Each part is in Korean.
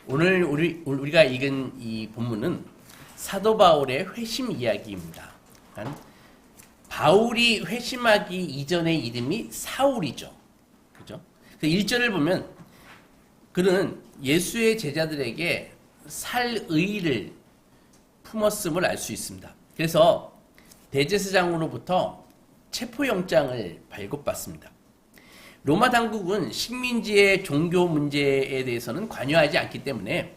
오늘 우리가 읽은 이 본문은 사도 바울의 회심 이야기입니다. 바울이 회심하기 이전의 이름이 사울이죠. 그죠? 1절을 보면 그는 예수의 제자들에게 살의를 품었음을 알 수 있습니다. 그래서 대제사장으로부터 체포영장을 발급받습니다. 로마 당국은 식민지의 종교 문제에 대해서는 관여하지 않기 때문에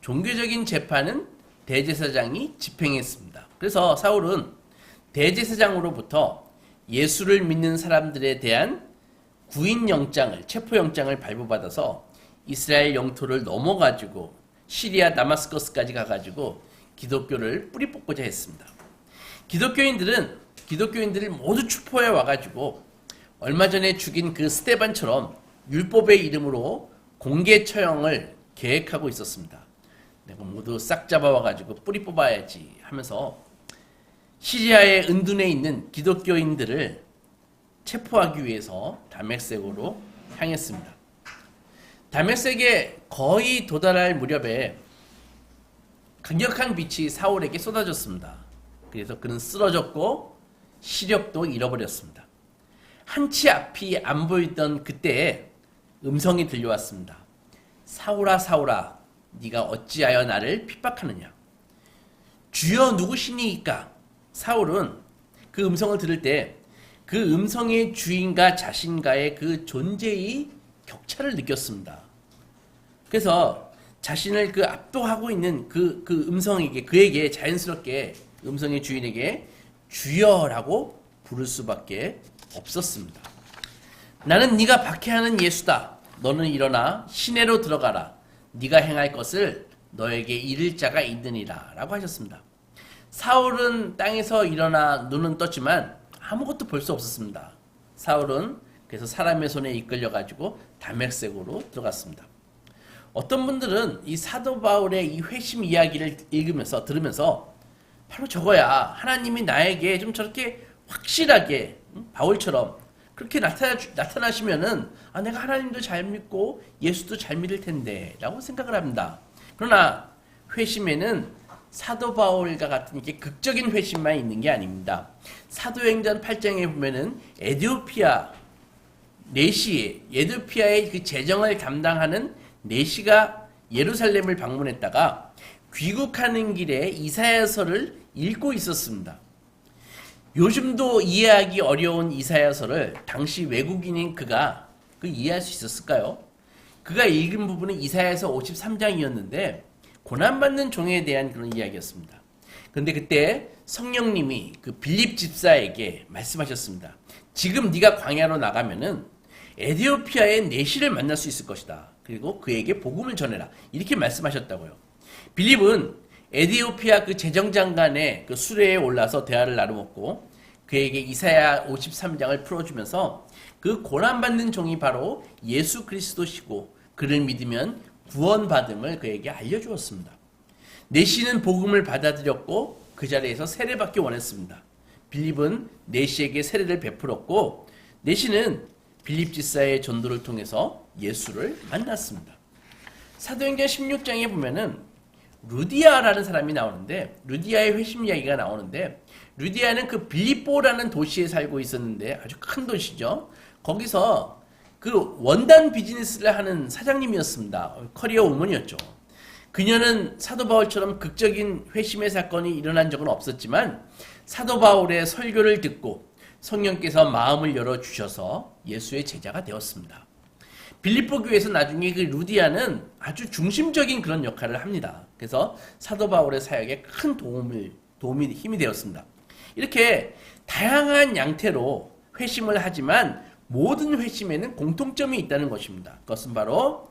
종교적인 재판은 대제사장이 집행했습니다. 그래서 사울은 대제사장으로부터 예수를 믿는 사람들에 대한 구인영장을, 체포영장을 발부받아서 이스라엘 영토를 넘어가지고 시리아 다마스커스까지 가가지고 기독교를 뿌리 뽑고자 했습니다. 기독교인들을 모두 추포해 와가지고 얼마 전에 죽인 그 스테반처럼 율법의 이름으로 공개 처형을 계획하고 있었습니다. 내가 모두 싹 잡아와가지고 뿌리 뽑아야지 하면서 시리아의 은둔에 있는 기독교인들을 체포하기 위해서 다메섹으로 향했습니다. 다메섹에 거의 도달할 무렵에 강력한 빛이 사울에게 쏟아졌습니다. 그래서 그는 쓰러졌고 시력도 잃어버렸습니다. 한치 앞이 안 보이던 그때에 음성이 들려왔습니다. 사울아 사울아 네가 어찌하여 나를 핍박하느냐. 주여 누구시니이까. 사울은 그 음성을 들을 때 그 음성의 주인과 자신과의 그 존재의 격차를 느꼈습니다. 그래서 자신을 그 압도하고 있는 그 음성에게, 그에게 자연스럽게 음성의 주인에게 주여라고 부를 수밖에 없었습니다. 나는 네가 박해하는 예수다. 너는 일어나 시내로 들어가라. 네가 행할 것을 너에게 이를 자가 있느니라 라고 하셨습니다. 사울은 땅에서 일어나 눈은 떴지만 아무것도 볼 수 없었습니다. 사울은 그래서 사람의 손에 이끌려가지고 다메섹으로 들어갔습니다. 어떤 분들은 이 사도 바울의 이 회심 이야기를 들으면서 바로 저거야. 하나님이 나에게 좀 저렇게 확실하게 바울처럼 그렇게 나타나시면은 내가 하나님도 잘 믿고 예수도 잘 믿을 텐데 라고 생각을 합니다. 그러나 회심에는 사도 바울과 같은 이렇게 극적인 회심만 있는 게 아닙니다. 사도행전 8장에 보면은 에디오피아의 그 재정을 담당하는 내시가 예루살렘을 방문했다가 귀국하는 길에 이사야서를 읽고 있었습니다. 요즘도 이해하기 어려운 이사야서를 당시 외국인인 그가 이해할 수 있었을까요? 그가 읽은 부분은 이사야서 53장이었는데 고난받는 종에 대한 그런 이야기였습니다. 그런데 그때 성령님이 그 빌립 집사에게 말씀하셨습니다. 지금 네가 광야로 나가면은 에디오피아의 내시를 만날 수 있을 것이다. 그리고 그에게 복음을 전해라. 이렇게 말씀하셨다고요. 빌립은 에디오피아 그 재정장관의 그 수레에 올라서 대화를 나누었고 그에게 이사야 53장을 풀어주면서 그 고난받는 종이 바로 예수 그리스도시고 그를 믿으면 구원받음을 그에게 알려주었습니다. 내시는 복음을 받아들였고 그 자리에서 세례받기 원했습니다. 빌립은 내시에게 세례를 베풀었고 내시는 빌립 집사의 전도를 통해서 예수를 만났습니다. 사도행전 16장에 보면은 루디아라는 사람이 나오는데 루디아의 회심 이야기가 나오는데 루디아는 그 빌립보라는 도시에 살고 있었는데 아주 큰 도시죠. 거기서 그 원단 비즈니스를 하는 사장님이었습니다. 커리어 우먼이었죠. 그녀는 사도 바울처럼 극적인 회심의 사건이 일어난 적은 없었지만 사도 바울의 설교를 듣고 성령께서 마음을 열어주셔서 예수의 제자가 되었습니다. 빌립보 교회에서 나중에 그 루디아는 아주 중심적인 그런 역할을 합니다. 그래서 사도 바울의 사역에 큰 힘이 되었습니다. 이렇게 다양한 양태로 회심을 하지만 모든 회심에는 공통점이 있다는 것입니다. 그것은 바로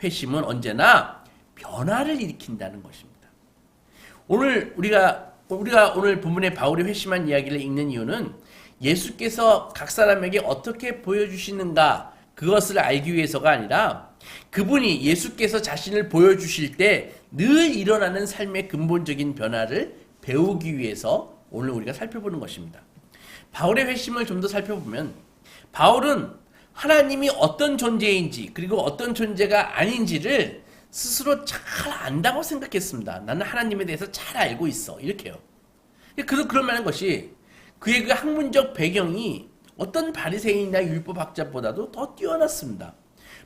회심은 언제나 변화를 일으킨다는 것입니다. 우리가 오늘 본문의 바울이 회심한 이야기를 읽는 이유는 예수께서 각 사람에게 어떻게 보여주시는가 그것을 알기 위해서가 아니라 그분이 예수께서 자신을 보여주실 때 늘 일어나는 삶의 근본적인 변화를 배우기 위해서 오늘 우리가 살펴보는 것입니다. 바울의 회심을 좀 더 살펴보면 바울은 하나님이 어떤 존재인지 그리고 어떤 존재가 아닌지를 스스로 잘 안다고 생각했습니다. 나는 하나님에 대해서 잘 알고 있어. 이렇게요. 그럴 만한 것이 그의 그 학문적 배경이 어떤 바리새인이나 율법학자보다도 더 뛰어났습니다.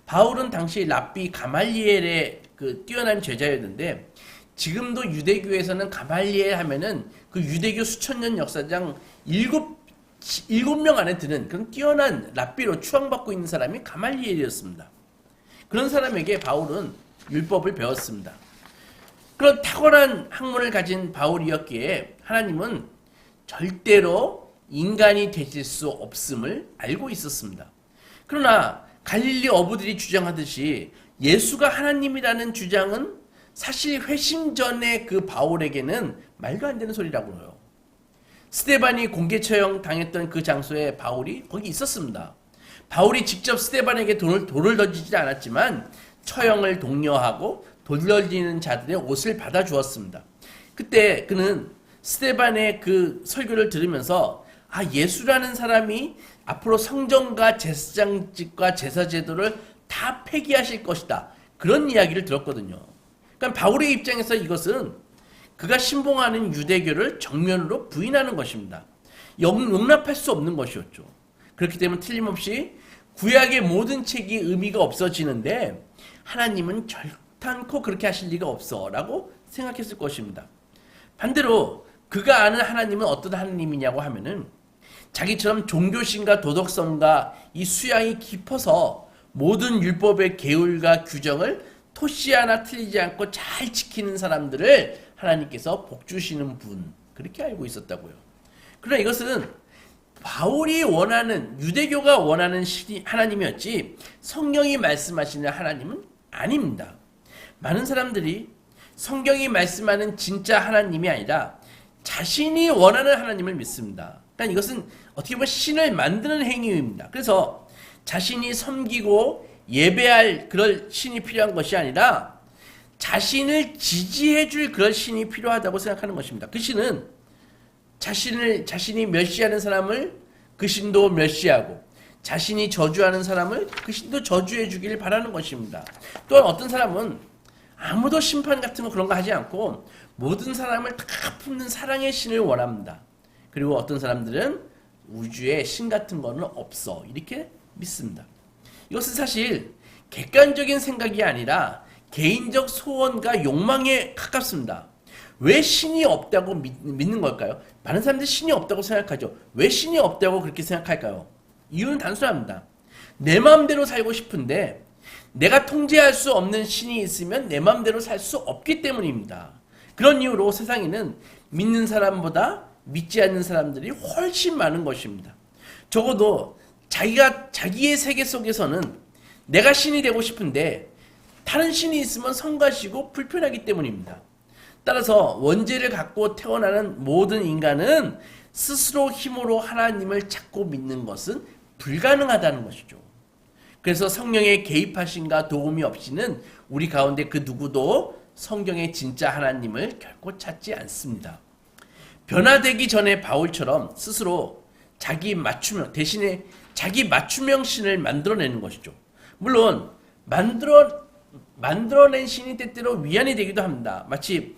바울은 당시 랍비 가말리엘의 그 뛰어난 제자였는데 지금도 유대교에서는 가말리엘 하면은 그 유대교 수천 년 역사상 일곱 명 안에 드는 그런 뛰어난 랍비로 추앙받고 있는 사람이 가말리엘이었습니다. 그런 사람에게 바울은 율법을 배웠습니다. 그런 탁월한 학문을 가진 바울이었기에 하나님은 절대로 인간이 되실 수 없음을 알고 있었습니다. 그러나 갈릴리 어부들이 주장하듯이 예수가 하나님이라는 주장은 사실 회심 전에 그 바울에게는 말도 안 되는 소리라고 해요. 스데반이 공개 처형 당했던 그 장소에 바울이 거기 있었습니다. 바울이 직접 스데반에게 돌을 던지지 않았지만 처형을 독려하고 돌 던지는 자들의 옷을 받아 주었습니다. 그때 그는 스데반의 그 설교를 들으면서 예수라는 사람이 앞으로 성전과 제사장직과 제사제도를 다 폐기하실 것이다. 그런 이야기를 들었거든요. 그러니까 바울의 입장에서 이것은 그가 신봉하는 유대교를 정면으로 부인하는 것입니다. 용납할 수 없는 것이었죠. 그렇기 때문에 틀림없이 구약의 모든 책이 의미가 없어지는데 하나님은 결단코 그렇게 하실 리가 없어 라고 생각했을 것입니다. 반대로 그가 아는 하나님은 어떤 하나님이냐고 하면은 자기처럼 종교심과 도덕성과 이 수양이 깊어서 모든 율법의 계율과 규정을 토시 하나 틀리지 않고 잘 지키는 사람들을 하나님께서 복 주시는 분, 그렇게 알고 있었다고요. 그러나 이것은 바울이 원하는, 유대교가 원하는 하나님이었지 성경이 말씀하시는 하나님은 아닙니다. 많은 사람들이 성경이 말씀하는 진짜 하나님이 아니라 자신이 원하는 하나님을 믿습니다. 그러니까 이것은 어떻게 보면 신을 만드는 행위입니다. 그래서 자신이 섬기고 예배할 그럴 신이 필요한 것이 아니라 자신을 지지해 줄 그럴 신이 필요하다고 생각하는 것입니다. 그 신은 자신이 멸시하는 사람을 그 신도 멸시하고 자신이 저주하는 사람을 그 신도 저주해 주기를 바라는 것입니다. 또한 어떤 사람은 아무도 심판 같은 거 그런 거 하지 않고 모든 사람을 다 품는 사랑의 신을 원합니다. 그리고 어떤 사람들은 우주에 신 같은 거는 없어 이렇게 믿습니다. 이것은 사실 객관적인 생각이 아니라 개인적 소원과 욕망에 가깝습니다. 왜 신이 없다고 믿는 걸까요? 많은 사람들이 신이 없다고 생각하죠. 왜 신이 없다고 그렇게 생각할까요? 이유는 단순합니다. 내 마음대로 살고 싶은데 내가 통제할 수 없는 신이 있으면 내 마음대로 살 수 없기 때문입니다. 그런 이유로 세상에는 믿는 사람보다 믿지 않는 사람들이 훨씬 많은 것입니다. 적어도 자기의 세계 속에서는 내가 신이 되고 싶은데 다른 신이 있으면 성가시고 불편하기 때문입니다. 따라서 원죄를 갖고 태어나는 모든 인간은 스스로 힘으로 하나님을 찾고 믿는 것은 불가능하다는 것이죠. 그래서 성령의 개입하심과 도움이 없이는 우리 가운데 그 누구도 성경의 진짜 하나님을 결코 찾지 않습니다. 변화되기 전에 바울처럼 스스로 대신에 자기 맞춤형 신을 만들어내는 것이죠. 물론 만들어낸 신이 때때로 위안이 되기도 합니다. 마치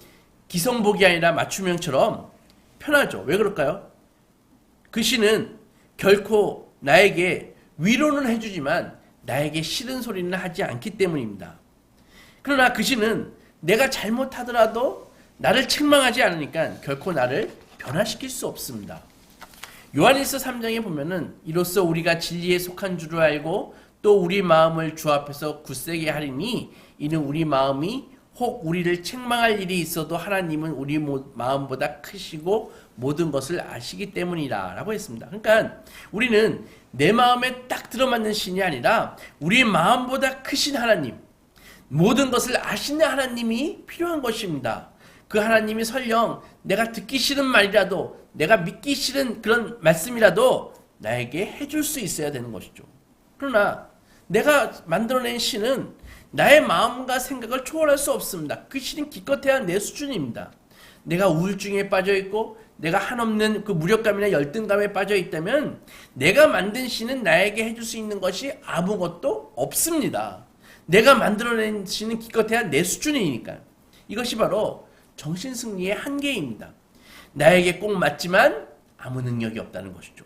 기성복이 아니라 맞춤형처럼 편하죠. 왜 그럴까요? 그 신은 결코 나에게 위로는 해주지만 나에게 싫은 소리는 하지 않기 때문입니다. 그러나 그 신은 내가 잘못하더라도 나를 책망하지 않으니까 결코 나를 변화시킬 수 없습니다. 요한일서 3장에 보면은 이로써 우리가 진리에 속한 줄을 알고 또 우리 마음을 주 앞에서 굳세게 하리니 이는 우리 마음이 혹 우리를 책망할 일이 있어도 하나님은 우리 마음보다 크시고 모든 것을 아시기 때문이라 라고 했습니다. 그러니까 우리는 내 마음에 딱 들어맞는 신이 아니라 우리 마음보다 크신 하나님, 모든 것을 아시는 하나님이 필요한 것입니다. 그 하나님이 설령 내가 듣기 싫은 말이라도 내가 믿기 싫은 그런 말씀이라도 나에게 해줄 수 있어야 되는 것이죠. 그러나 내가 만들어낸 신은 나의 마음과 생각을 초월할 수 없습니다. 그 신은 기껏해야 내 수준입니다. 내가 우울증에 빠져있고 내가 한없는 그 무력감이나 열등감에 빠져있다면 내가 만든 신은 나에게 해줄 수 있는 것이 아무것도 없습니다. 내가 만들어내시는 기껏해야 내 수준이니까. 이것이 바로 정신승리의 한계입니다. 나에게 꼭 맞지만 아무 능력이 없다는 것이죠.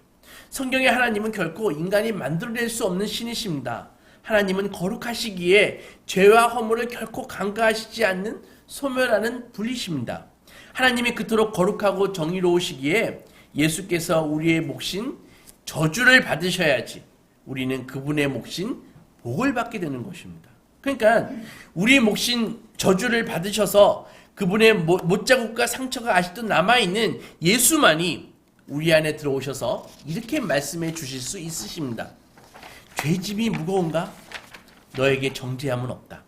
성경의 하나님은 결코 인간이 만들어낼 수 없는 신이십니다. 하나님은 거룩하시기에 죄와 허물을 결코 간과하시지 않는 소멸하는 분이십니다. 하나님이 그토록 거룩하고 정의로우시기에 예수께서 우리의 몫인 저주를 받으셔야지 우리는 그분의 몫인 복을 받게 되는 것입니다. 그러니까 우리의 몫인 저주를 받으셔서 그분의 못자국과 상처가 아직도 남아있는 예수만이 우리 안에 들어오셔서 이렇게 말씀해 주실 수 있으십니다. 죄짐이 무거운가? 너에게 정죄함은 없다.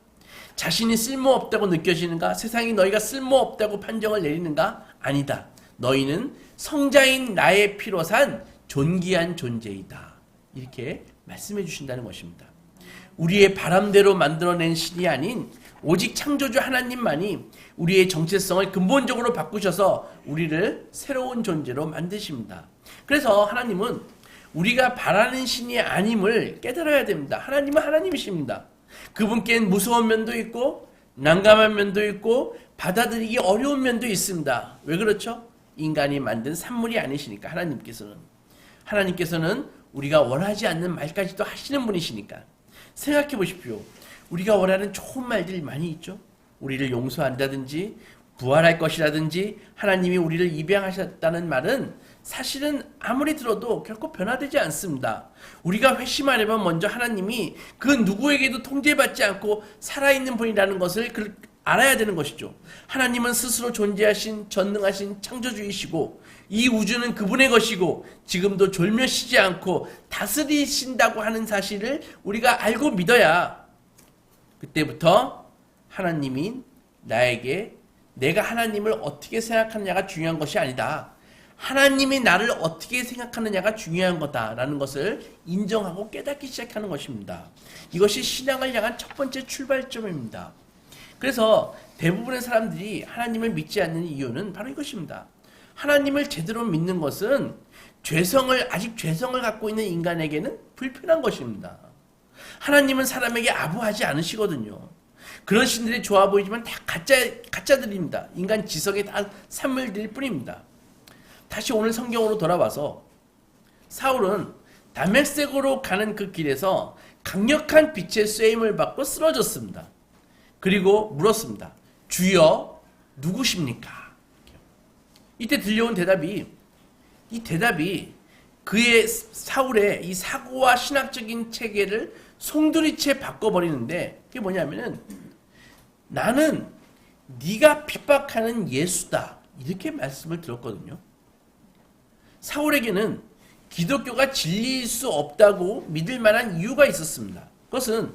자신이 쓸모없다고 느껴지는가? 세상이 너희가 쓸모없다고 판정을 내리는가? 아니다. 너희는 성자인 나의 피로 산 존귀한 존재이다. 이렇게 말씀해 주신다는 것입니다. 우리의 바람대로 만들어낸 신이 아닌 오직 창조주 하나님만이 우리의 정체성을 근본적으로 바꾸셔서 우리를 새로운 존재로 만드십니다. 그래서 하나님은 우리가 바라는 신이 아님을 깨달아야 됩니다. 하나님은 하나님이십니다. 그분께는 무서운 면도 있고 난감한 면도 있고 받아들이기 어려운 면도 있습니다. 왜 그렇죠? 인간이 만든 산물이 아니시니까. 하나님께서는 우리가 원하지 않는 말까지도 하시는 분이시니까. 생각해 보십시오. 우리가 원하는 좋은 말들이 많이 있죠. 우리를 용서한다든지 부활할 것이라든지 하나님이 우리를 입양하셨다는 말은 사실은 아무리 들어도 결코 변화되지 않습니다. 우리가 회심하려면 먼저 하나님이 그 누구에게도 통제받지 않고 살아있는 분이라는 것을 알아야 되는 것이죠. 하나님은 스스로 존재하신 전능하신 창조주이시고 이 우주는 그분의 것이고 지금도 졸며쉬지 않고 다스리신다고 하는 사실을 우리가 알고 믿어야 그때부터 하나님이 나에게 내가 하나님을 어떻게 생각하느냐가 중요한 것이 아니다. 하나님이 나를 어떻게 생각하느냐가 중요한 거다라는 것을 인정하고 깨닫기 시작하는 것입니다. 이것이 신앙을 향한 첫 번째 출발점입니다. 그래서 대부분의 사람들이 하나님을 믿지 않는 이유는 바로 이것입니다. 하나님을 제대로 믿는 것은 아직 죄성을 갖고 있는 인간에게는 불편한 것입니다. 하나님은 사람에게 아부하지 않으시거든요. 그런 신들이 좋아 보이지만 다 가짜들입니다. 인간 지성의 다 산물들일 뿐입니다. 다시 오늘 성경으로 돌아와서 사울은 다메섹으로 가는 그 길에서 강력한 빛의 쐐임을 받고 쓰러졌습니다. 그리고 물었습니다. 주여 누구십니까? 이때 들려온 대답이 그의 사울의 이 사고와 신학적인 체계를 송두리째 바꿔버리는데 그게 뭐냐면은 나는 네가 핍박하는 예수다 이렇게 말씀을 들었거든요. 사울에게는 기독교가 진리일 수 없다고 믿을 만한 이유가 있었습니다. 그것은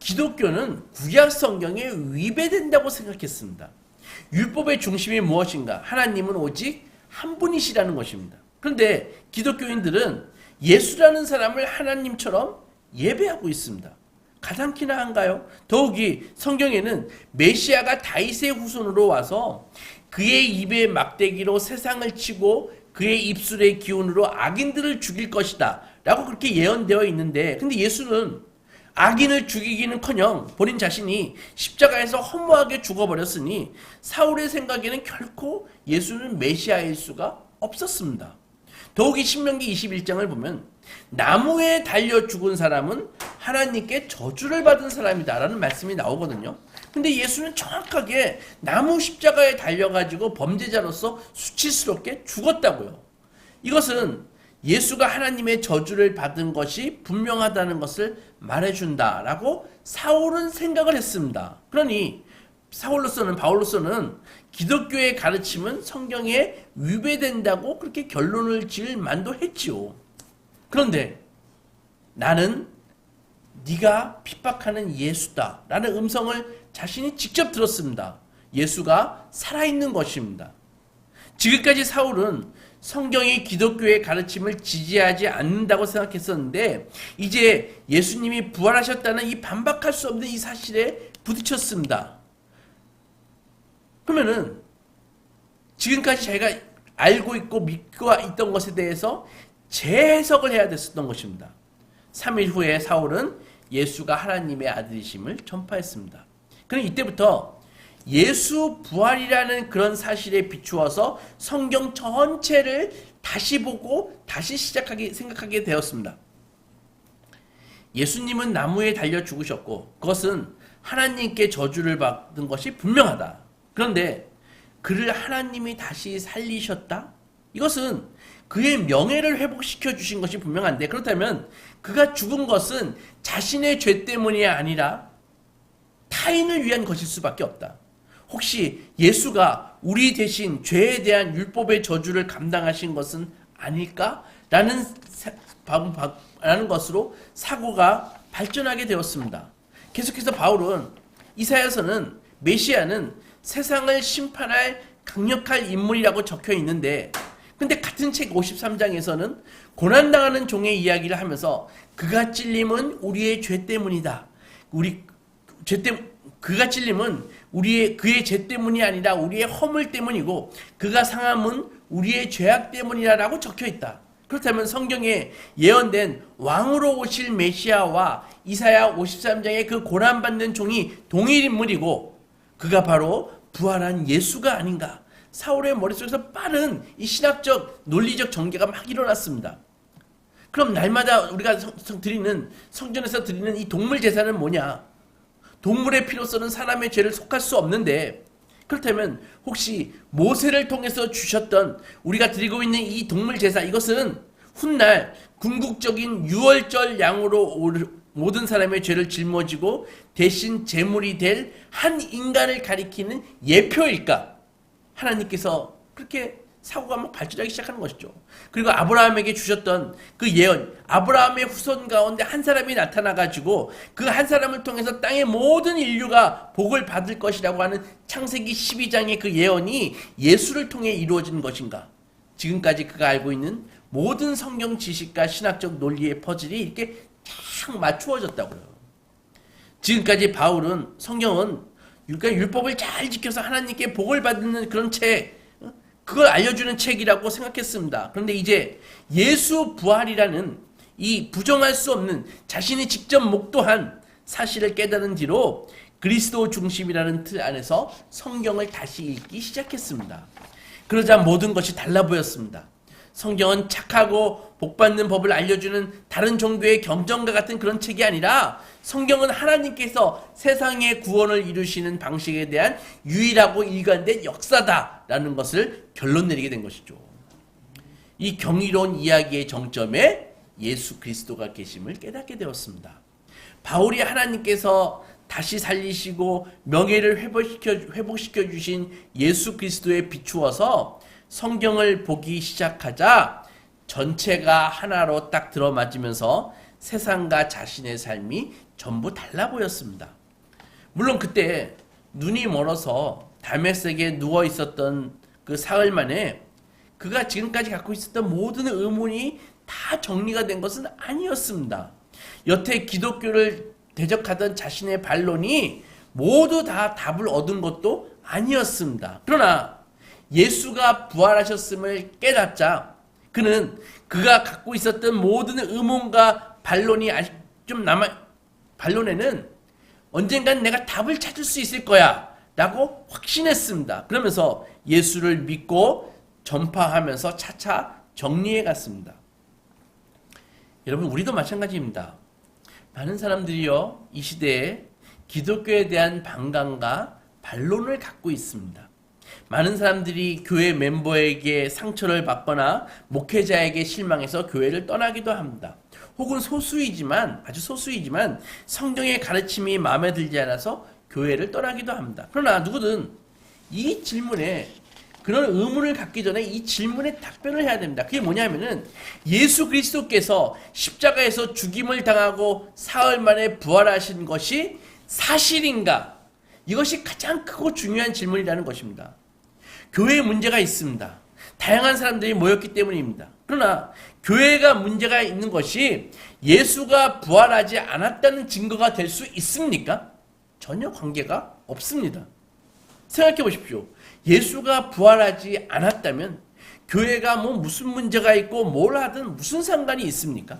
기독교는 구약 성경에 위배된다고 생각했습니다. 율법의 중심이 무엇인가? 하나님은 오직 한 분이시라는 것입니다. 그런데 기독교인들은 예수라는 사람을 하나님처럼 예배하고 있습니다. 가당키나 한가요? 더욱이 성경에는 메시아가 다윗의 후손으로 와서 그의 입의 막대기로 세상을 치고 그의 입술의 기운으로 악인들을 죽일 것이다 라고 그렇게 예언되어 있는데 근데 예수는 악인을 죽이기는커녕 본인 자신이 십자가에서 허무하게 죽어버렸으니 사울의 생각에는 결코 예수는 메시아일 수가 없었습니다. 더욱이 신명기 21장을 보면 나무에 달려 죽은 사람은 하나님께 저주를 받은 사람이다 라는 말씀이 나오거든요. 근데 예수는 정확하게 나무 십자가에 달려가지고 범죄자로서 수치스럽게 죽었다고요. 이것은 예수가 하나님의 저주를 받은 것이 분명하다는 것을 말해준다라고 사울은 생각을 했습니다. 그러니 바울로서는 기독교의 가르침은 성경에 위배된다고 그렇게 결론을 지을 만도 했지요. 그런데 나는 네가 핍박하는 예수다 라는 음성을 자신이 직접 들었습니다. 예수가 살아있는 것입니다. 지금까지 사울은 성경이 기독교의 가르침을 지지하지 않는다고 생각했었는데 이제 예수님이 부활하셨다는 이 반박할 수 없는 이 사실에 부딪혔습니다. 그러면은 지금까지 자기가 알고 있고 믿고 있던 것에 대해서 재해석을 해야 됐었던 것입니다. 3일 후에 사울은 예수가 하나님의 아들이심을 전파했습니다. 그럼 이때부터 예수 부활이라는 그런 사실에 비추어서 성경 전체를 다시 보고 다시 생각하게 되었습니다. 예수님은 나무에 달려 죽으셨고 그것은 하나님께 저주를 받은 것이 분명하다. 그런데 그를 하나님이 다시 살리셨다? 이것은 그의 명예를 회복시켜 주신 것이 분명한데, 그렇다면 그가 죽은 것은 자신의 죄 때문이 아니라 타인을 위한 것일 수밖에 없다. 혹시 예수가 우리 대신 죄에 대한 율법의 저주를 감당하신 것은 아닐까? 라는 것으로 사고가 발전하게 되었습니다. 계속해서 바울은 이사야서는 메시아는 세상을 심판할 강력할 인물이라고 적혀 있는데, 근데 같은 책 53장에서는 고난당하는 종의 이야기를 하면서 그가 찔림은 우리의 죄 때문이다. 그가 찔림은 그의 죄 때문이 아니라 우리의 허물 때문이고 그가 상함은 우리의 죄악 때문이라고 적혀 있다. 그렇다면 성경에 예언된 왕으로 오실 메시아와 이사야 53장의 그 고난받는 종이 동일 인물이고 그가 바로 부활한 예수가 아닌가. 사울의 머릿속에서 빠른 이 신학적 논리적 전개가 막 일어났습니다. 그럼 날마다 우리가 성전에서 드리는 이 동물 제사는 뭐냐? 동물의 피로서는 사람의 죄를 속할 수 없는데, 그렇다면 혹시 모세를 통해서 주셨던 우리가 드리고 있는 이 동물 제사, 이것은 훗날 궁극적인 유월절 양으로 모든 사람의 죄를 짊어지고 대신 제물이 될 한 인간을 가리키는 예표일까? 하나님께서 그렇게 사고가 막 발전하기 시작하는 것이죠. 그리고 아브라함에게 주셨던 그 예언, 아브라함의 후손 가운데 한 사람이 나타나가지고 그 한 사람을 통해서 땅의 모든 인류가 복을 받을 것이라고 하는 창세기 12장의 그 예언이 예수를 통해 이루어진 것인가? 지금까지 그가 알고 있는 모든 성경 지식과 신학적 논리의 퍼즐이 이렇게 쫙 맞추어졌다고요. 지금까지 바울은 성경은 율법을 잘 지켜서 하나님께 복을 받는 그런 책, 그걸 알려주는 책이라고 생각했습니다. 그런데 이제 예수 부활이라는 이 부정할 수 없는 자신이 직접 목도한 사실을 깨달은 뒤로 그리스도 중심이라는 틀 안에서 성경을 다시 읽기 시작했습니다. 그러자 모든 것이 달라 보였습니다. 성경은 착하고 복받는 법을 알려주는 다른 종교의 경전과 같은 그런 책이 아니라 성경은 하나님께서 세상의 구원을 이루시는 방식에 대한 유일하고 일관된 역사다라는 것을 결론 내리게 된 것이죠. 이 경이로운 이야기의 정점에 예수 그리스도가 계심을 깨닫게 되었습니다. 바울이 하나님께서 다시 살리시고 명예를 회복시켜 주신 예수 그리스도에 비추어서 성경을 보기 시작하자 전체가 하나로 딱 들어맞으면서 세상과 자신의 삶이 전부 달라 보였습니다. 물론 그때 눈이 멀어서 다메섹에 누워 있었던 그 사흘 만에 그가 지금까지 갖고 있었던 모든 의문이 다 정리가 된 것은 아니었습니다. 여태 기독교를 대적하던 자신의 반론이 모두 다 답을 얻은 것도 아니었습니다. 그러나 예수가 부활하셨음을 깨닫자 그는 그가 갖고 있었던 모든 의문과 반론이 아직 좀 반론에는 언젠간 내가 답을 찾을 수 있을 거야 라고 확신했습니다. 그러면서 예수를 믿고 전파하면서 차차 정리해 갔습니다. 여러분, 우리도 마찬가지입니다. 많은 사람들이요, 이 시대에 기독교에 대한 반감과 반론을 갖고 있습니다. 많은 사람들이 교회 멤버에게 상처를 받거나 목회자에게 실망해서 교회를 떠나기도 합니다. 혹은 아주 소수이지만 성경의 가르침이 마음에 들지 않아서 교회를 떠나기도 합니다. 그러나 누구든 이 질문에 그런 의문을 갖기 전에 이 질문에 답변을 해야 됩니다. 그게 뭐냐면은 예수 그리스도께서 십자가에서 죽임을 당하고 사흘 만에 부활하신 것이 사실인가? 이것이 가장 크고 중요한 질문이라는 것입니다. 교회에 문제가 있습니다. 다양한 사람들이 모였기 때문입니다. 그러나 교회가 문제가 있는 것이 예수가 부활하지 않았다는 증거가 될 수 있습니까? 전혀 관계가 없습니다. 생각해 보십시오. 예수가 부활하지 않았다면 교회가 무슨 문제가 있고 뭘 하든 무슨 상관이 있습니까?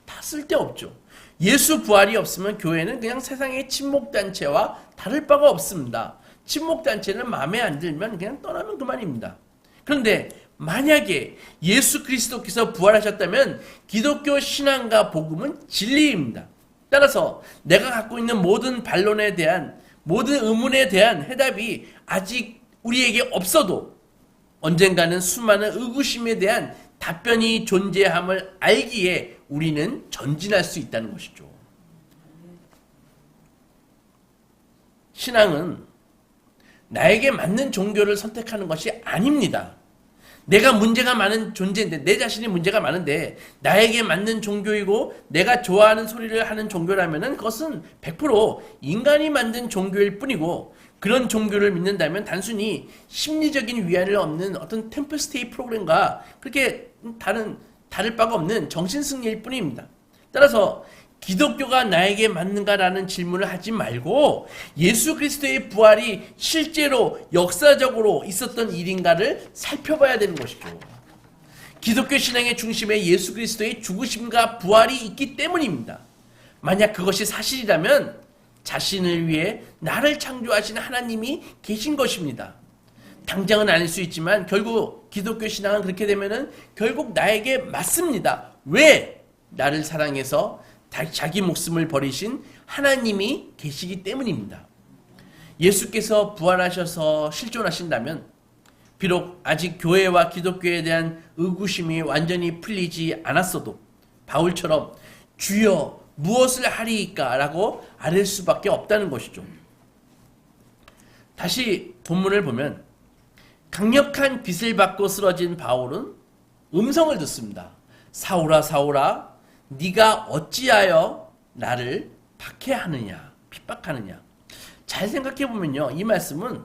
다 쓸데없죠. 예수 부활이 없으면 교회는 그냥 세상의 친목단체와 다를 바가 없습니다. 친목단체는 마음에 안 들면 그냥 떠나면 그만입니다. 그런데 만약에 예수 그리스도께서 부활하셨다면 기독교 신앙과 복음은 진리입니다. 따라서 내가 갖고 있는 모든 반론에 대한, 모든 의문에 대한 해답이 아직 우리에게 없어도 언젠가는 수많은 의구심에 대한 답변이 존재함을 알기에 우리는 전진할 수 있다는 것이죠. 신앙은 나에게 맞는 종교를 선택하는 것이 아닙니다. 내가 문제가 많은 존재인데, 내 자신이 문제가 많은데 나에게 맞는 종교이고 내가 좋아하는 소리를 하는 종교라면 그것은 100% 인간이 만든 종교일 뿐이고, 그런 종교를 믿는다면 단순히 심리적인 위안을 얻는 어떤 템플스테이 프로그램과 그렇게 다를 바가 없는 정신승리일 뿐입니다. 따라서 기독교가 나에게 맞는가라는 질문을 하지 말고 예수 그리스도의 부활이 실제로 역사적으로 있었던 일인가를 살펴봐야 되는 것이죠. 기독교 신앙의 중심에 예수 그리스도의 죽으심과 부활이 있기 때문입니다. 만약 그것이 사실이라면 자신을 위해 나를 창조하신 하나님이 계신 것입니다. 당장은 아닐 수 있지만 결국 기독교 신앙은 그렇게 되면은 결국 나에게 맞습니다. 왜? 나를 사랑해서 자기 목숨을 버리신 하나님이 계시기 때문입니다. 예수께서 부활하셔서 실존하신다면 비록 아직 교회와 기독교에 대한 의구심이 완전히 풀리지 않았어도 바울처럼 주여 무엇을 하리이까 라고 아뢰 수밖에 없다는 것이죠. 다시 본문을 보면 강력한 빛을 받고 쓰러진 바울은 음성을 듣습니다. 사울아 사울아 네가 어찌하여 나를 박해하느냐, 핍박하느냐. 잘 생각해보면요, 이 말씀은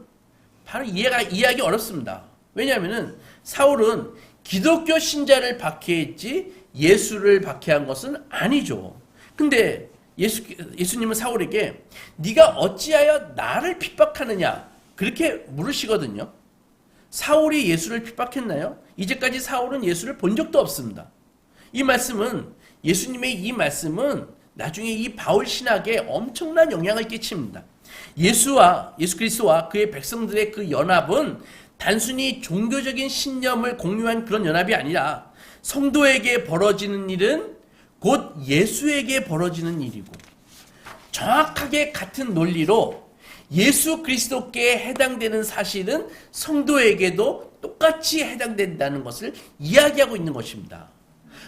바로 이해하기 어렵습니다. 왜냐하면 사울은 기독교 신자를 박해했지 예수를 박해한 것은 아니죠. 근데 예수님은 사울에게 네가 어찌하여 나를 핍박하느냐 그렇게 물으시거든요. 사울이 예수를 핍박했나요? 이제까지 사울은 예수를 본 적도 없습니다. 예수님의 이 말씀은 나중에 이 바울 신학에 엄청난 영향을 끼칩니다. 예수 그리스도와 그의 백성들의 그 연합은 단순히 종교적인 신념을 공유한 그런 연합이 아니라 성도에게 벌어지는 일은 곧 예수에게 벌어지는 일이고, 정확하게 같은 논리로 예수 그리스도께 해당되는 사실은 성도에게도 똑같이 해당된다는 것을 이야기하고 있는 것입니다.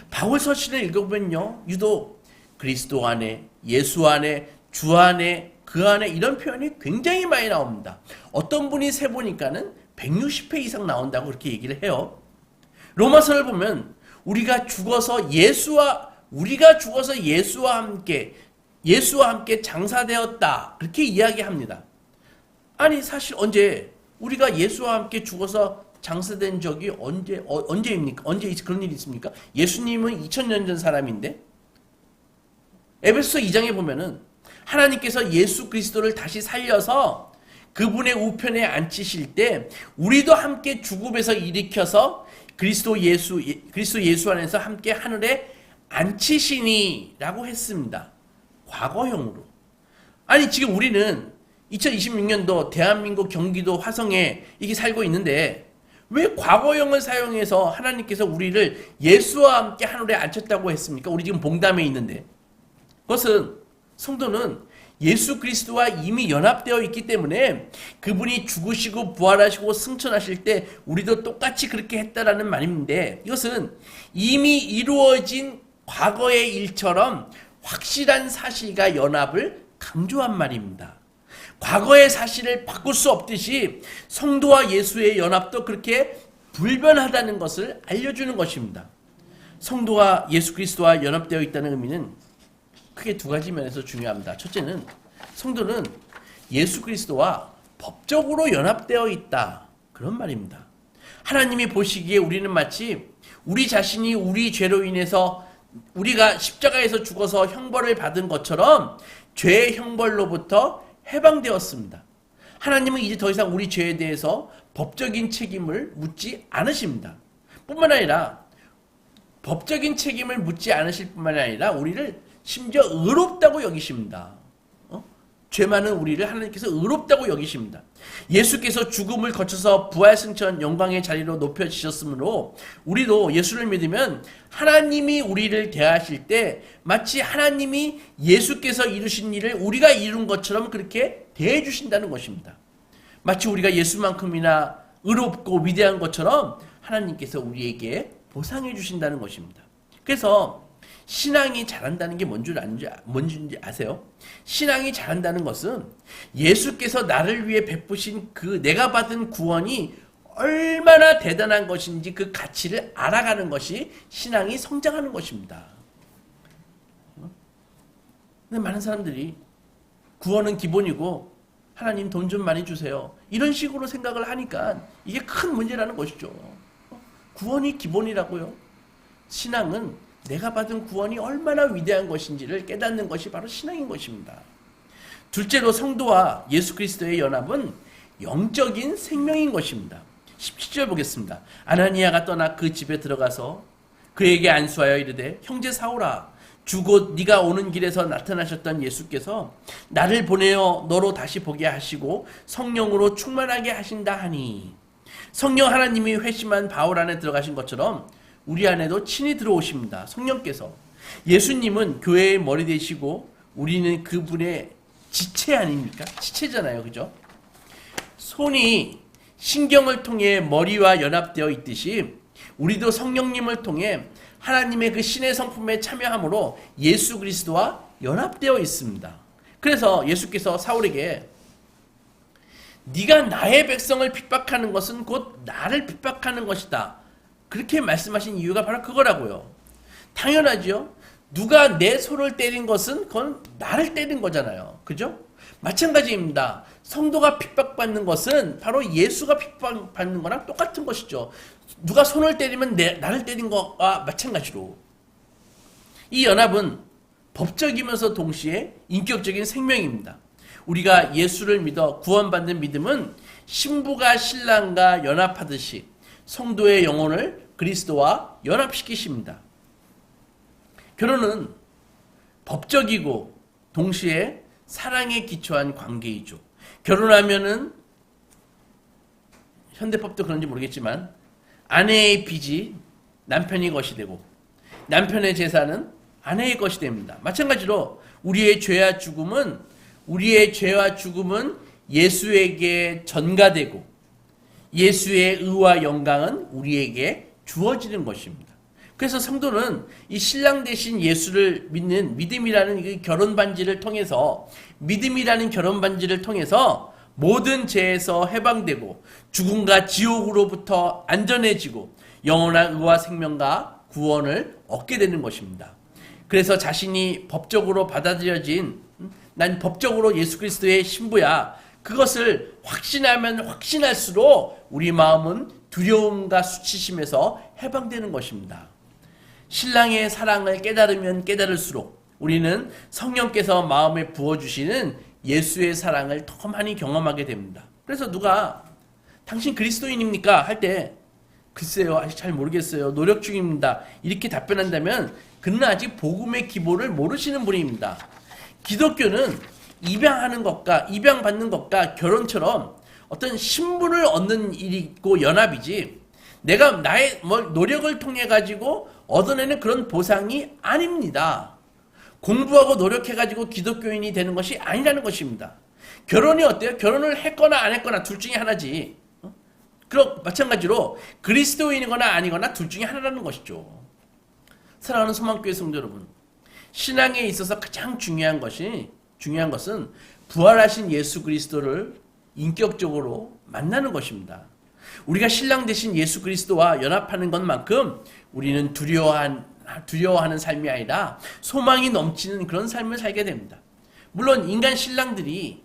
바울 서신을 읽어보면요, 유독 그리스도 안에, 예수 안에, 주 안에, 그 안에 이런 표현이 굉장히 많이 나옵니다. 어떤 분이 세보니까는 160회 이상 나온다고 그렇게 얘기를 해요. 로마서를 보면 우리가 죽어서 예수와 함께 장사되었다 그렇게 이야기합니다. 아니 사실 언제 우리가 예수와 함께 죽어서 장사된 적이 언제입니까? 언제 그런 일이 있습니까? 예수님은 2000년 전 사람인데, 에베소서 2장에 보면은 하나님께서 예수 그리스도를 다시 살려서 그분의 우편에 앉히실 때 우리도 함께 죽음에서 일으켜서 그리스도 예수 안에서 함께 하늘에 앉히시니라고 했습니다. 과거형으로. 아니 지금 우리는 2026년도 대한민국 경기도 화성에 이게 살고 있는데 왜 과거형을 사용해서 하나님께서 우리를 예수와 함께 하늘에 앉혔다고 했습니까? 우리 지금 봉담에 있는데. 그것은 성도는 예수 그리스도와 이미 연합되어 있기 때문에 그분이 죽으시고 부활하시고 승천하실 때 우리도 똑같이 그렇게 했다라는 말인데, 이것은 이미 이루어진 과거의 일처럼 확실한 사실과 연합을 강조한 말입니다. 과거의 사실을 바꿀 수 없듯이 성도와 예수의 연합도 그렇게 불변하다는 것을 알려주는 것입니다. 성도와 예수 그리스도와 연합되어 있다는 의미는 크게 두 가지 면에서 중요합니다. 첫째는 성도는 예수 그리스도와 법적으로 연합되어 있다, 그런 말입니다. 하나님이 보시기에 우리는 마치 우리 자신이 우리 죄로 인해서 우리가 십자가에서 죽어서 형벌을 받은 것처럼 죄의 형벌로부터 해방되었습니다. 하나님은 이제 더 이상 우리 죄에 대해서 법적인 책임을 묻지 않으십니다. 뿐만 아니라 법적인 책임을 묻지 않으실 뿐만 아니라 우리를 심지어 의롭다고 여기십니다. 죄 많은 우리를 하나님께서 의롭다고 여기십니다. 예수께서 죽음을 거쳐서 부활 승천 영광의 자리로 높여지셨으므로 우리도 예수를 믿으면 하나님이 우리를 대하실 때 마치 하나님이 예수께서 이루신 일을 우리가 이룬 것처럼 그렇게 대해 주신다는 것입니다. 마치 우리가 예수만큼이나 의롭고 위대한 것처럼 하나님께서 우리에게 보상해 주신다는 것입니다. 그래서 신앙이 잘한다는 게 뭔지 아세요? 신앙이 잘한다는 것은 예수께서 나를 위해 베푸신 그 내가 받은 구원이 얼마나 대단한 것인지 그 가치를 알아가는 것이 신앙이 성장하는 것입니다. 근데 많은 사람들이 구원은 기본이고 하나님 돈 좀 많이 주세요. 이런 식으로 생각을 하니까 이게 큰 문제라는 것이죠. 구원이 기본이라고요. 신앙은 내가 받은 구원이 얼마나 위대한 것인지를 깨닫는 것이 바로 신앙인 것입니다. 둘째로 성도와 예수 그리스도의 연합은 영적인 생명인 것입니다. 17절 보겠습니다. 아나니아가 떠나 그 집에 들어가서 그에게 안수하여 이르되 형제 사울아 주 곧 네가 오는 길에서 나타나셨던 예수께서 나를 보내어 너로 다시 보게 하시고 성령으로 충만하게 하신다 하니 성령 하나님이 회심한 바울 안에 들어가신 것처럼 우리 안에도 친히 들어오십니다. 성령께서. 예수님은 교회의 머리 되시고 우리는 그분의 지체 아닙니까? 지체잖아요. 그죠? 손이 신경을 통해 머리와 연합되어 있듯이 우리도 성령님을 통해 하나님의 그 신의 성품에 참여함으로 예수 그리스도와 연합되어 있습니다. 그래서 예수께서 사울에게 네가 나의 백성을 핍박하는 것은 곧 나를 핍박하는 것이다. 그렇게 말씀하신 이유가 바로 그거라고요. 당연하죠. 누가 내 손을 때린 것은 그건 나를 때린 거잖아요. 그죠? 마찬가지입니다. 성도가 핍박받는 것은 바로 예수가 핍박받는 거랑 똑같은 것이죠. 누가 손을 때리면 나를 때린 것과 마찬가지로. 이 연합은 법적이면서 동시에 인격적인 생명입니다. 우리가 예수를 믿어 구원받는 믿음은 신부가 신랑과 연합하듯이 성도의 영혼을 그리스도와 연합시키십니다. 결혼은 법적이고 동시에 사랑에 기초한 관계이죠. 결혼하면은 현대법도 그런지 모르겠지만 아내의 빚이 남편이 것이 되고 남편의 재산은 아내의 것이 됩니다. 마찬가지로 우리의 죄와 죽음은 예수에게 전가되고 예수의 의와 영광은 우리에게 주어지는 것입니다. 그래서 성도는 이 신랑 되신 예수를 믿는 믿음이라는 이 결혼 반지를 통해서 모든 죄에서 해방되고 죽음과 지옥으로부터 안전해지고 영원한 의와 생명과 구원을 얻게 되는 것입니다. 그래서 자신이 법적으로 받아들여진 난 법적으로 예수 그리스도의 신부야. 그것을 확신하면 확신할수록 우리 마음은 두려움과 수치심에서 해방되는 것입니다. 신랑의 사랑을 깨달으면 깨달을수록 우리는 성령께서 마음에 부어주시는 예수의 사랑을 더 많이 경험하게 됩니다. 그래서 누가 당신 그리스도인입니까? 할 때 글쎄요 아직 잘 모르겠어요. 노력 중입니다. 이렇게 답변한다면 그는 아직 복음의 기본을 모르시는 분입니다. 기독교는 입양하는 것과 입양받는 것과 결혼처럼 어떤 신분을 얻는 일이고 연합이지 내가 나의 노력을 통해 가지고 얻어내는 그런 보상이 아닙니다. 공부하고 노력해가지고 기독교인이 되는 것이 아니라는 것입니다. 결혼이 어때요? 결혼을 했거나 안 했거나 둘 중에 하나지. 그럼 마찬가지로 그리스도인이거나 아니거나 둘 중에 하나라는 것이죠. 사랑하는 소망교회 성도 여러분, 신앙에 있어서 가장 중요한 것은 부활하신 예수 그리스도를 인격적으로 만나는 것입니다. 우리가 신랑 되신 예수 그리스도와 연합하는 것만큼 우리는 두려워하는 삶이 아니라 소망이 넘치는 그런 삶을 살게 됩니다. 물론 인간 신랑들이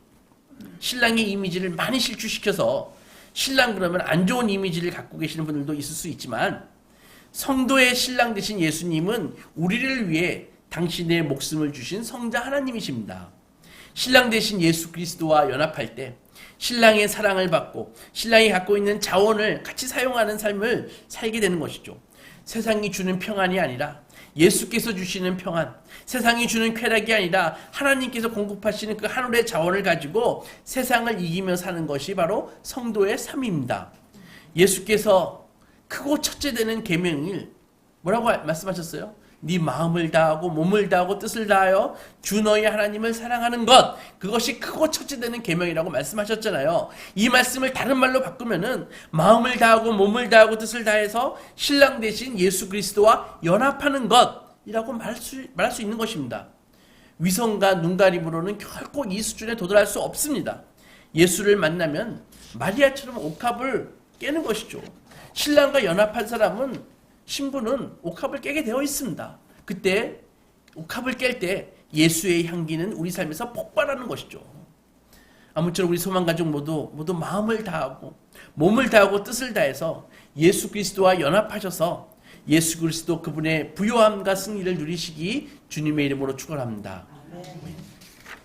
신랑의 이미지를 많이 실추시켜서 신랑 그러면 안 좋은 이미지를 갖고 계시는 분들도 있을 수 있지만 성도의 신랑 되신 예수님은 우리를 위해 당신의 목숨을 주신 성자 하나님이십니다. 신랑 되신 예수 그리스도와 연합할 때 신랑의 사랑을 받고 신랑이 갖고 있는 자원을 같이 사용하는 삶을 살게 되는 것이죠. 세상이 주는 평안이 아니라 예수께서 주시는 평안, 세상이 주는 쾌락이 아니라 하나님께서 공급하시는 그 하늘의 자원을 가지고 세상을 이기며 사는 것이 바로 성도의 삶입니다. 예수께서 크고 첫째 되는 계명을 뭐라고 말씀하셨어요? 네 마음을 다하고 몸을 다하고 뜻을 다하여 주 너희 하나님을 사랑하는 것, 그것이 크고 첫째 되는 계명이라고 말씀하셨잖아요. 이 말씀을 다른 말로 바꾸면은 마음을 다하고 몸을 다하고 뜻을 다해서 신랑 대신 예수 그리스도와 연합하는 것이라고 말할 수 있는 것입니다. 위선과 눈가림으로는 결코 이 수준에 도달할 수 없습니다. 예수를 만나면 마리아처럼 옥합을 깨는 것이죠. 신랑과 연합한 사람은, 신부는 옥합을 깨게 되어 있습니다. 그때 옥합을 깰 때 예수의 향기는 우리 삶에서 폭발하는 것이죠. 아무쪼록 우리 소망가족 모두 마음을 다하고 몸을 다하고 뜻을 다해서 예수 그리스도와 연합하셔서 예수 그리스도 그분의 부요함과 승리를 누리시기 주님의 이름으로 축원합니다.